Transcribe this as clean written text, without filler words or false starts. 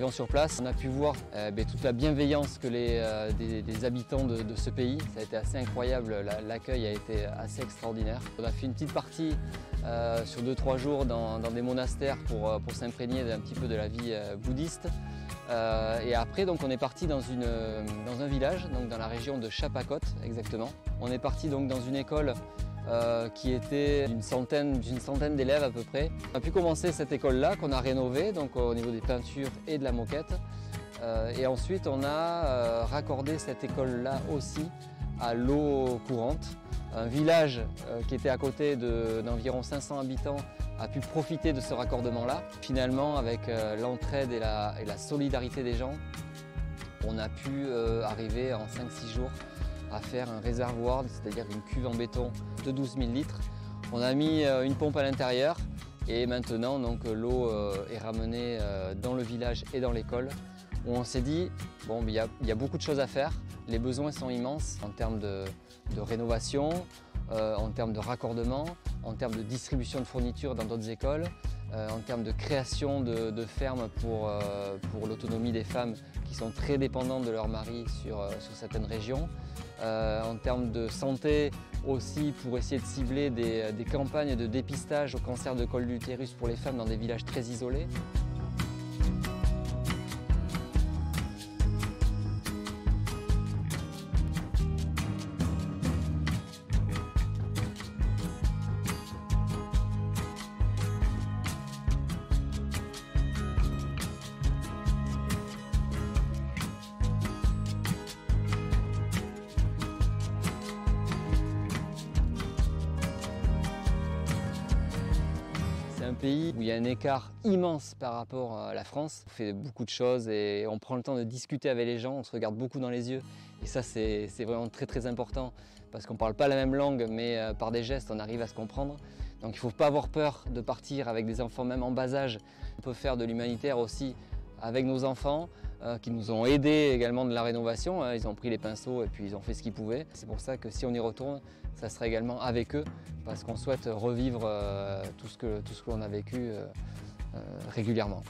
arrivant sur place, on a pu voir toute la bienveillance que des habitants de ce pays. Ça a été assez incroyable, l'accueil a été assez extraordinaire. On a fait une petite partie sur 2-3 jours dans des monastères pour s'imprégner un petit peu de la vie bouddhiste. Et après, donc, on est parti dans un village, donc dans la région de Chapacote exactement. On est parti donc dans une école qui était d'une centaine d'élèves à peu près. On a pu commencer cette école-là qu'on a rénovée donc, au niveau des peintures et de la moquette. Et ensuite, on a raccordé cette école-là aussi à l'eau courante. Un village qui était à côté d'environ 500 habitants a pu profiter de ce raccordement-là. Finalement, avec l'entraide et la solidarité des gens, on a pu arriver en 5-6 jours à faire un réservoir, c'est-à-dire une cuve en béton de 12 000 litres. On a mis une pompe à l'intérieur et maintenant l'eau est ramenée dans le village et dans l'école, où on s'est dit bon, il y a beaucoup de choses à faire, les besoins sont immenses en termes de rénovation, en termes de raccordement, en termes de distribution de fournitures dans d'autres écoles, en termes de création de fermes pour l'autonomie des femmes qui sont très dépendantes de leur mari sur certaines régions, en termes de santé aussi pour essayer de cibler des campagnes de dépistage au cancer de col de l'utérus pour les femmes dans des villages très isolés. C'est un pays où il y a un écart immense par rapport à la France. On fait beaucoup de choses et on prend le temps de discuter avec les gens, on se regarde beaucoup dans les yeux. Et ça, c'est vraiment très important parce qu'on ne parle pas la même langue, mais par des gestes, on arrive à se comprendre. Donc il ne faut pas avoir peur de partir avec des enfants, même en bas âge. On peut faire de l'humanitaire aussi avec nos enfants qui nous ont aidés également de la rénovation. Ils ont pris les pinceaux et puis ils ont fait ce qu'ils pouvaient. C'est pour ça que si on y retourne, ça sera également avec eux parce qu'on souhaite revivre tout ce que l'on a vécu régulièrement.